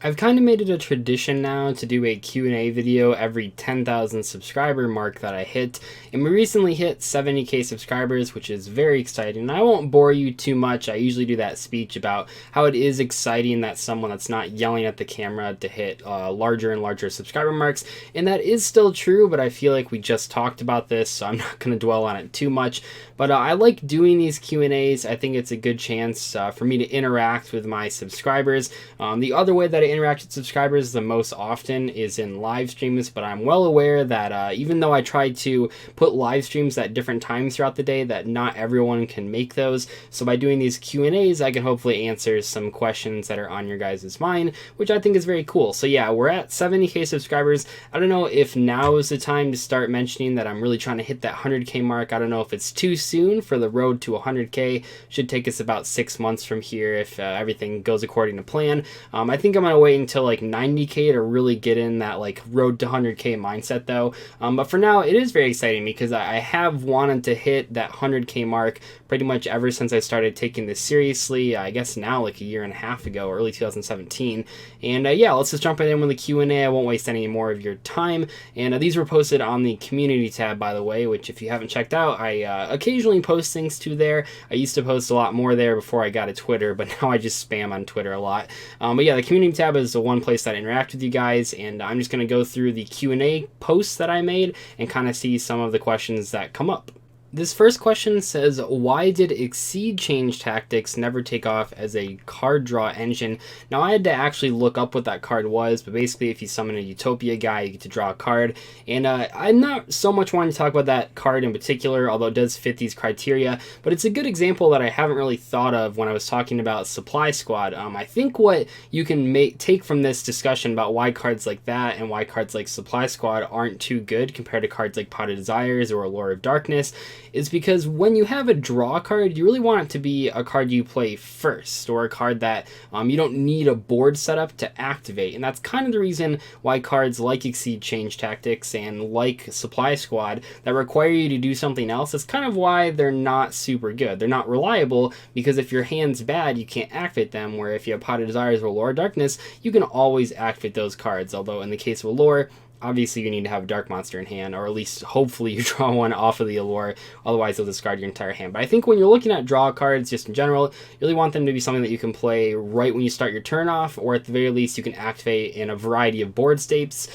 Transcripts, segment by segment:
I've kind of made it a tradition now to do a Q&A video every 10,000 subscriber mark that I hit, and we recently hit 70k subscribers, which is very exciting. I won't bore you too much. I usually do that speech about how it is exciting that someone that's not yelling at the camera to hit larger and larger subscriber marks, and that is still true, but I feel like we just talked about this, so I'm not going to dwell on it too much. But I like doing these Q&As. I think it's a good chance for me to interact with my subscribers. The other way that I interact with subscribers the most often is in live streams, but I'm well aware that even though I try to put live streams at different times throughout the day, that not everyone can make those. So by doing these Q&As, I can hopefully answer some questions that are on your guys' mind, which I think is very cool. So yeah, we're at 70k subscribers. I don't know if now is the time to start mentioning that I'm really trying to hit that 100k mark. I don't know if it's too soon for the road to 100k. Should take us about 6 months from here if everything goes according to plan. I think I'm gonna wait until like 90k to really get in that like road to 100k mindset though. But for now, it is very exciting because I have wanted to hit that 100k mark pretty much ever since I started taking this seriously. I guess now like a year and a half ago, early 2017. And yeah, let's just jump right in with the Q&A. I won't waste any more of your time. And these were posted on the community tab, by the way, which if you haven't checked out, I occasionally post things to there. I used to post a lot more there before I got a Twitter, but now I just spam on Twitter a lot. But yeah, the community tab is the one place that I interact with you guys, and I'm just going to go through the Q&A posts that I made and kind of see some of the questions that come up. This first question says, why did Exceed Change Tactics never take off as a card draw engine? Now, I had to actually look up what that card was, but basically if you summon a Utopia guy, you get to draw a card. And I'm not so much wanting to talk about that card in particular, although it does fit these criteria, but it's a good example that I haven't really thought of when I was talking about Supply Squad. I think what you can take from this discussion about why cards like that and why cards like Supply Squad aren't too good compared to cards like Pot of Desires or Allure of Darkness is because when you have a draw card, you really want it to be a card you play first, or a card that you don't need a board setup to activate. And that's kind of the reason why cards like Exceed Change Tactics and like Supply Squad that require you to do something else, is kind of why they're not super good. They're not reliable, because if your hand's bad, you can't activate them, where if you have Pot of Desires or Allure of Darkness, you can always activate those cards. Although in the case of Allure, obviously you need to have a Dark Monster in hand, or at least hopefully you draw one off of the Allure, otherwise you'll discard your entire hand. But I think when you're looking at draw cards, just in general, you really want them to be something that you can play right when you start your turn off, or at the very least you can activate in a variety of board states,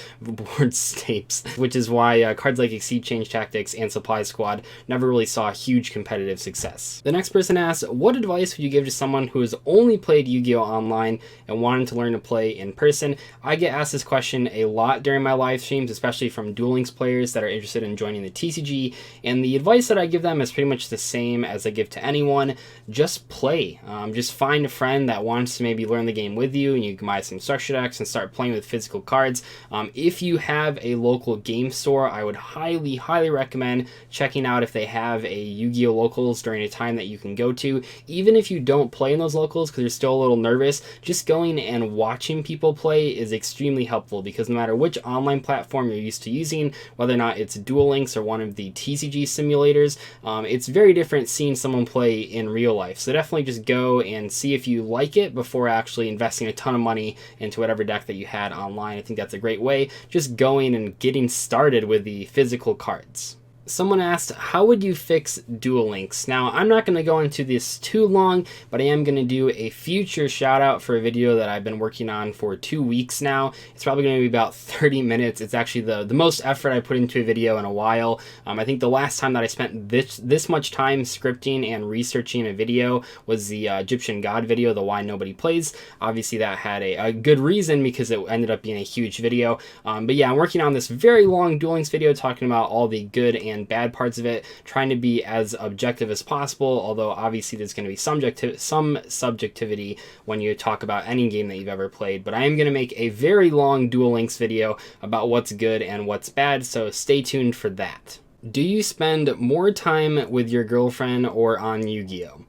which is why cards like Exceed Change Tactics and Supply Squad never really saw huge competitive success. The next person asks, what advice would you give to someone who has only played Yu-Gi-Oh! Online and wanted to learn to play in person? I get asked this question a lot during my live streams, especially from Duel Links players that are interested in joining the TCG, and the advice that I give them is pretty much the same as I give to anyone. Just play. Just find a friend that wants to maybe learn the game with you, and you can buy some structure decks and start playing with physical cards. If you have a local game store, I would highly recommend checking out if they have a Yu-Gi-Oh! Locals during a time that you can go to. Even if you don't play in those locals because you're still a little nervous, just going and watching people play is extremely helpful, because no matter which online platform you're used to using, whether or not it's Duel Links or one of the TCG simulators, it's very different seeing someone play in real life. So definitely just go and see if you like it before actually investing a ton of money into whatever deck that you had online. I think that's a great way, just going and getting started with the physical cards. Someone asked, how would you fix Duel Links? Now, I'm not going to go into this too long, but I am going to do a future shout out for a video that I've been working on for 2 weeks now. It's probably going to be about 30 minutes. It's actually the most effort I put into a video in a while. I think the last time that I spent this much time scripting and researching a video was the Egyptian God video, the Why Nobody Plays. Obviously, that had a good reason, because it ended up being a huge video. But yeah, I'm working on this very long Duel Links video talking about all the good and bad parts of it, trying to be as objective as possible, although obviously there's going to be some subjectivity when you talk about any game that you've ever played. But I am going to make a very long Duel Links video about what's good and what's bad, so stay tuned for that. Do you spend more time with your girlfriend or on Yu-Gi-Oh?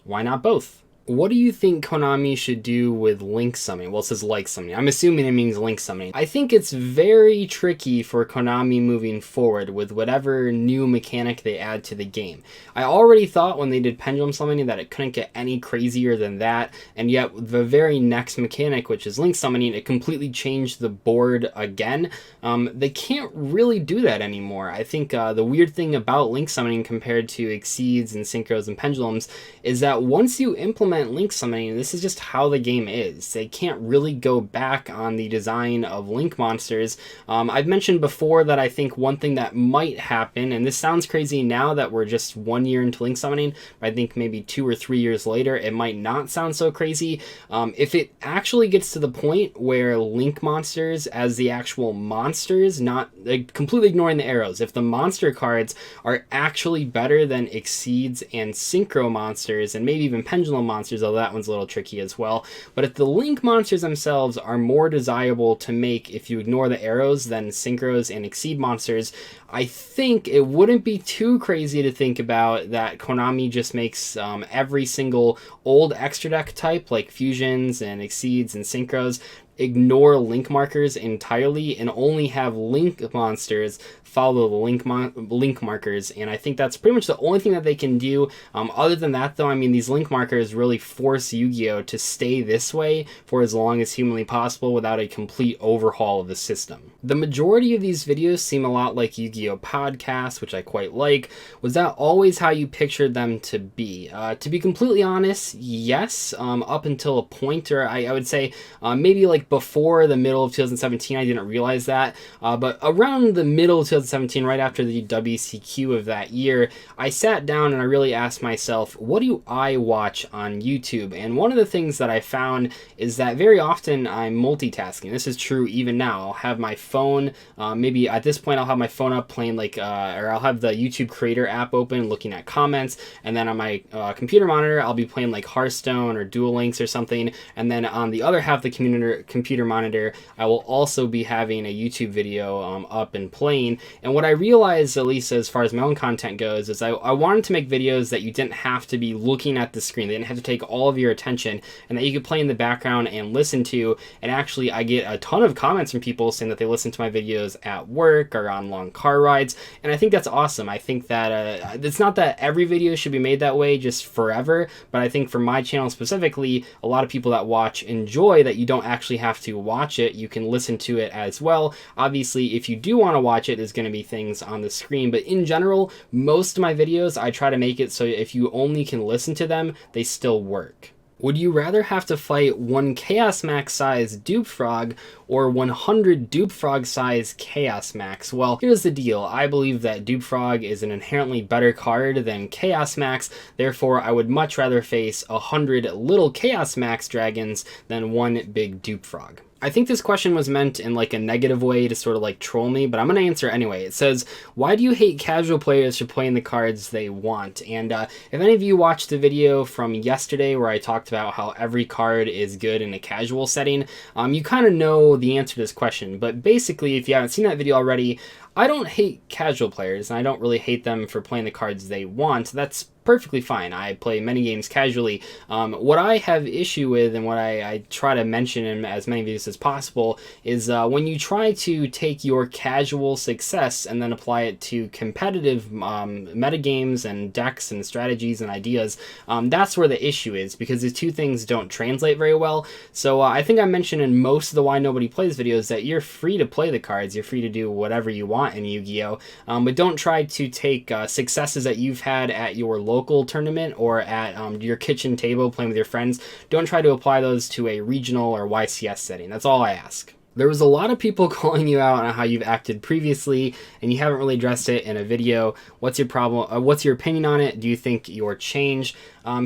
Why not both? What do you think Konami should do with link summoning? Well, it says like summoning. I'm assuming it means link summoning. I think it's very tricky for Konami moving forward with whatever new mechanic they add to the game. I already thought when they did pendulum summoning that it couldn't get any crazier than that, and yet the very next mechanic, which is link summoning, it completely changed the board again. They can't really do that anymore. I think the weird thing about link summoning compared to exceeds and synchros and pendulums is that once you implement link summoning, this is just how the game is. They can't really go back on the design of link monsters. I've mentioned before that I think one thing that might happen, and this sounds crazy now that we're just 1 year into link summoning, but I think maybe 2 or 3 years later it might not sound so crazy. If it actually gets to the point where link monsters as the actual monsters, not like, completely ignoring the arrows, if the monster cards are actually better than exceeds and synchro monsters and maybe even pendulum monsters, although that one's a little tricky as well. But if the link monsters themselves are more desirable to make if you ignore the arrows than synchros and exceed monsters, I think it wouldn't be too crazy to think about that Konami just makes every single old extra deck type like fusions and exceeds and synchros ignore link markers entirely and only have link monsters follow the link markers, and I think that's pretty much the only thing that they can do. Other than that, though, I mean, these link markers really force Yu-Gi-Oh! To stay this way for as long as humanly possible without a complete overhaul of the system. The majority of these videos seem a lot like Yu-Gi-Oh! Podcasts, which I quite like. Was that always how you pictured them to be? To be completely honest, yes, up until a point, or I would say maybe like before the middle of 2017, I didn't realize that, but around the middle of 2017, right after the WCQ of that year, I sat down and I really asked myself, what do I watch on YouTube? And one of the things that I found is that very often I'm multitasking. This is true even now. I'll have my phone, maybe at this point I'll have my phone up playing like, or I'll have the YouTube Creator app open looking at comments, and then on my computer monitor I'll be playing like Hearthstone or Duel Links or something, and then on the other half of the computer monitor I will also be having a YouTube video up and playing. And what I realized, at least as far as my own content goes, is I wanted to make videos that you didn't have to be looking at the screen. They didn't have to take all of your attention, and that you could play in the background and listen to. And actually, I get a ton of comments from people saying that they listen to my videos at work or on long car rides. And I think that's awesome. I think that it's not that every video should be made that way just forever, but I think for my channel specifically, a lot of people that watch enjoy that you don't actually have to watch it. You can listen to it as well. Obviously, if you do want to watch it, there's going to be things on the screen, but in general, most of my videos, I try to make it so if you only can listen to them, they still work. Would you rather have to fight 1 Chaos Max size Dupe Frog or 100 Dupe Frog size Chaos Max? Well, here's the deal. I believe that Dupe Frog is an inherently better card than Chaos Max, therefore I would much rather face 100 little Chaos Max dragons than 1 big Dupe Frog. I think this question was meant in like a negative way to sort of like troll me, but I'm going to answer anyway. It says, why do you hate casual players for playing the cards they want? And if any of you watched the video from yesterday where I talked about how every card is good in a casual setting, you kind of know the answer to this question. But basically, if you haven't seen that video already, I don't hate casual players, and I don't really hate them for playing the cards they want. That's perfectly fine. I play many games casually. What I have issue with, and what I try to mention in as many videos as possible, is when you try to take your casual success and then apply it to competitive metagames and decks and strategies and ideas, that's where the issue is, because the two things don't translate very well. So I think I mentioned in most of the Why Nobody Plays videos that you're free to play the cards, you're free to do whatever you want in Yu-Gi-Oh! But don't try to take successes that you've had at your local tournament or at your kitchen table playing with your friends. Don't try to apply those to a regional or YCS setting. That's all I ask. There was a lot of people calling you out on how you've acted previously, and you haven't really addressed it in a video. What's your problem? What's your opinion on it? Do you think you're changed?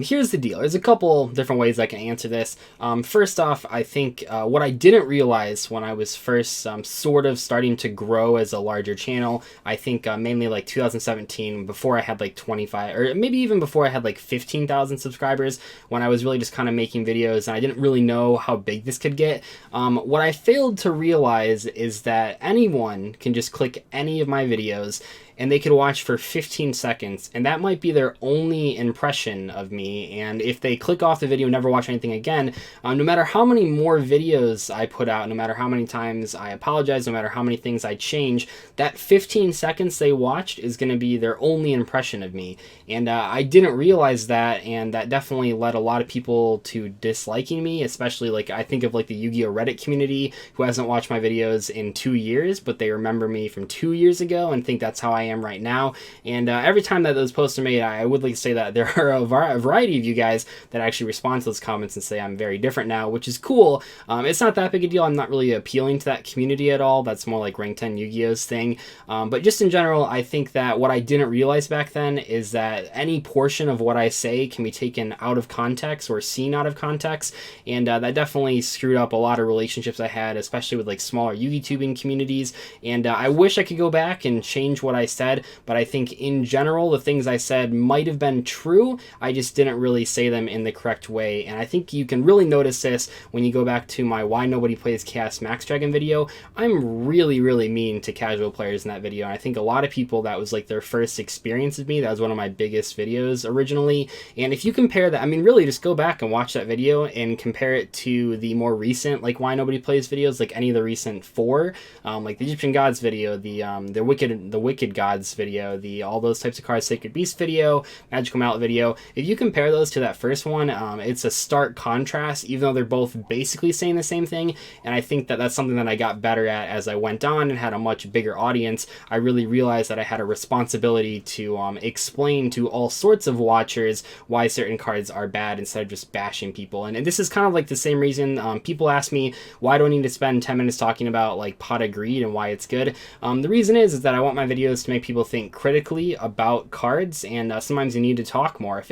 Here's the deal. There's a couple different ways I can answer this. First off, I think what I didn't realize when I was first sort of starting to grow as a larger channel, I think mainly like 2017, before I had like 25, or maybe even before I had like 15,000 subscribers, when I was really just kind of making videos and I didn't really know how big this could get. What I failed to realize is that anyone can just click any of my videos and they could watch for 15 seconds, and that might be their only impression of me. And if they click off the video and never watch anything again, no matter how many more videos I put out, no matter how many times I apologize, no matter how many things I change, that 15 seconds they watched is going to be their only impression of me. And I didn't realize that, and that definitely led a lot of people to disliking me, especially like I think of like the Yu-Gi-Oh! Reddit community who hasn't watched my videos in 2 years, but they remember me from 2 years ago and think that's how I am right now. And every time that those posts are made, I would like to say that there are a variety of you guys that actually respond to those comments and say I'm very different now, which is cool. It's not that big a deal. I'm not really appealing to that community at all. That's more like Rank 10 Yu-Gi-Oh's thing. But just in general, I think that what I didn't realize back then is that any portion of what I say can be taken out of context or seen out of context. And that definitely screwed up a lot of relationships I had, especially with like smaller Yu-Gi-Tubing communities. And I wish I could go back and change what I said, but I think in general, the things I said might have been true. I just didn't really say them in the correct way. And I think you can really notice this when you go back to my Why Nobody Plays Chaos Max Dragon video. I'm really, really mean to casual players in that video. And I think a lot of people, that was like their first experience with me. That was one of my biggest videos originally. And if you compare that, I mean, really just go back and watch that video and compare it to the more recent, like Why Nobody Plays videos, like any of the recent 4, like the Egyptian Gods video, the Wicked Gods video, the all those types of cards, Sacred Beast video, Magical Mallet video. If you compare those to that first one, it's a stark contrast, even though they're both basically saying the same thing. And I think that that's something that I got better at as I went on and had a much bigger audience. I really realized that I had a responsibility to explain to all sorts of watchers why certain cards are bad instead of just bashing people. And this is kind of like the same reason people ask me, why do I need to spend 10 minutes talking about like Pot of Greed and why it's good? The reason is that I want my videos to make people think critically about cards, and sometimes you need to talk more.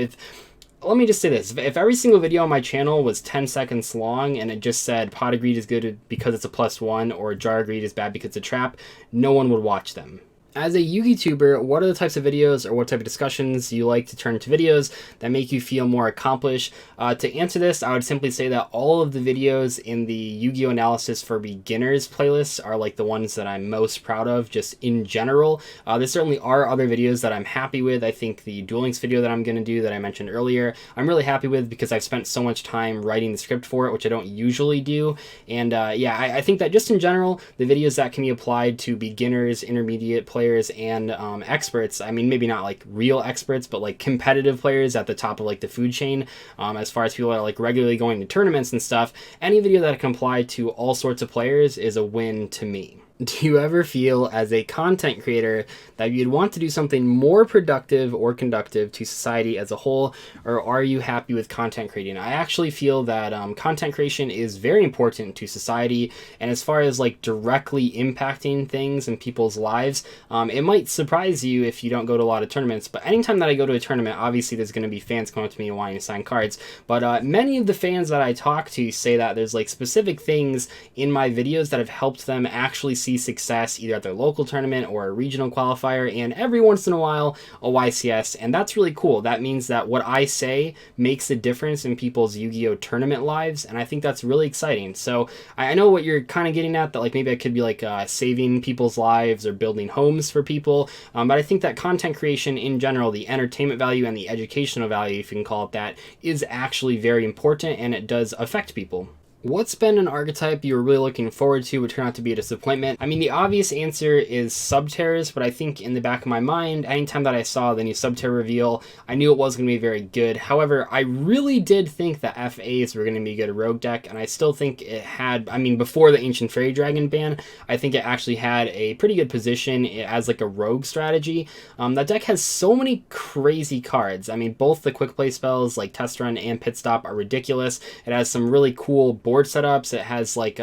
Let me just say this, if every single video on my channel was 10 seconds long and it just said Pot of Greed is good because it's a +1 or Jar of Greed is bad because it's a trap, no one would watch them. As a Yu-Gi-Tuber, what are the types of videos or what type of discussions you like to turn to videos that make you feel more accomplished? To answer this, I would simply say that all of the videos in the Yu-Gi-Oh! Analysis for Beginners playlist are like the ones that I'm most proud of, just in general. There certainly are other videos that I'm happy with. I think the Duel Links video that I'm going to do that I mentioned earlier, I'm really happy with because I've spent so much time writing the script for it, which I don't usually do. And yeah, I think that just in general, the videos that can be applied to beginners, intermediate players, and experts, I mean, maybe not like real experts, but like competitive players at the top of like the food chain, as far as people that are like regularly going to tournaments and stuff, any video that can apply to all sorts of players is a win to me. Do you ever feel as a content creator that you'd want to do something more productive or conductive to society as a whole, or are you happy with content creating? I actually feel that content creation is very important to society, and as far as like directly impacting things in people's lives, it might surprise you if you don't go to a lot of tournaments, but anytime that I go to a tournament, obviously there's going to be fans coming up to me and wanting to sign cards, but many of the fans that I talk to say that there's like specific things in my videos that have helped them actually see success either at their local tournament or a regional qualifier, and every once in a while a YCS, and that's really cool. That means that what I say makes a difference in people's Yu-Gi-Oh! Tournament lives, and I think that's really exciting. So I know what you're kind of getting at, that like maybe I could be like saving people's lives or building homes for people, but I think that content creation in general, the entertainment value and the educational value, if you can call it that, is actually very important, and it does affect people. What's been an archetype you were really looking forward to but turned out to be a disappointment? I mean, the obvious answer is Subterrors, but I think in the back of my mind, anytime that I saw the new Subterror reveal, I knew it was going to be very good. However, I really did think that FAs were going to be a good rogue deck, and I still think it had, I mean, before the Ancient Fairy Dragon ban, I think it actually had a pretty good position as like a rogue strategy. That deck has so many crazy cards. I mean, both the quick play spells like Test Run and Pit Stop are ridiculous. It has some really cool board setups. It has like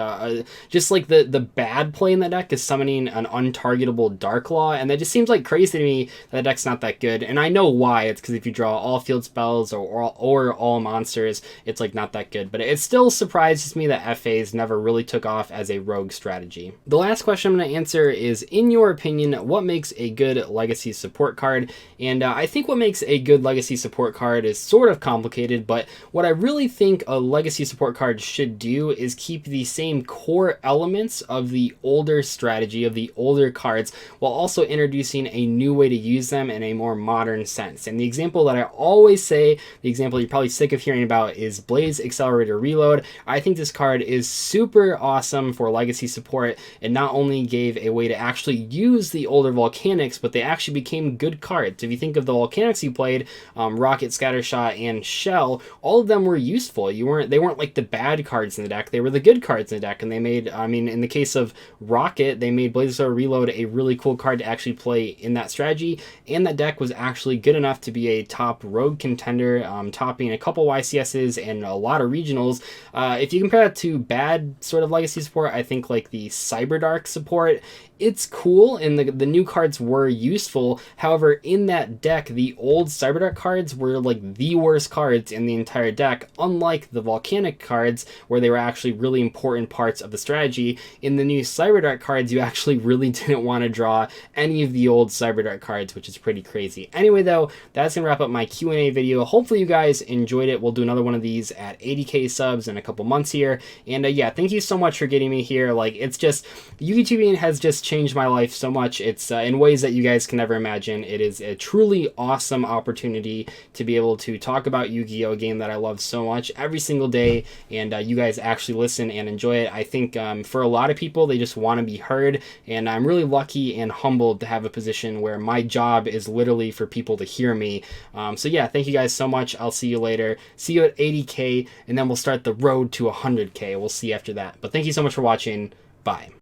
just like the bad play in that deck is summoning an untargetable Dark Law, and that just seems like crazy to me that the deck's not that good. And I know why. It's because if you draw all field spells or all monsters, it's like not that good. But it still surprises me that FAs never really took off as a rogue strategy. The last question I'm going to answer is, in your opinion, what makes a good legacy support card? And I think what makes a good legacy support card is sort of complicated, but what I really think a legacy support card should do is keep the same core elements of the older strategy, of the older cards, while also introducing a new way to use them in a more modern sense. And the example that I always say, the example you're probably sick of hearing about, is Blaze Accelerator Reload. I think this card is super awesome for legacy support. It not only gave a way to actually use the older volcanics, but they actually became good cards. If you think of the volcanics you played, Rocket, Scattershot, and Shell, all of them were useful. They weren't like the bad cards in the deck, they were the good cards in the deck. And they made, I mean, in the case of Rocket, they made Blaze Accelerator Reload a really cool card to actually play in that strategy, and that deck was actually good enough to be a top rogue contender, topping a couple YCSs and a lot of regionals. If you compare that to bad sort of legacy support, I think like the Cyberdark support, it's cool, and the new cards were useful. However, in that deck, the old Cyberdark cards were like the worst cards in the entire deck, unlike the Volcanic cards, where they were actually really important parts of the strategy. In the new Cyberdark cards, you actually really didn't want to draw any of the old Cyberdark cards, which is pretty crazy. Anyway, though, that's going to wrap up my Q&A video. Hopefully you guys enjoyed it. We'll do another one of these at 80k subs in a couple months here. And yeah, thank you so much for getting me here. Like, it's just, YouTubing has just changed my life so much. It's in ways that you guys can never imagine. It is a truly awesome opportunity to be able to talk about Yu-Gi-Oh, a game that I love so much every single day, and you guys actually listen and enjoy it. I think for a lot of people, they just want to be heard, and I'm really lucky and humbled to have a position where my job is literally for people to hear me. So yeah, thank you guys so much. I'll see you later. See you at 80k, and then we'll start the road to 100k. We'll see after that. But thank you so much for watching. Bye.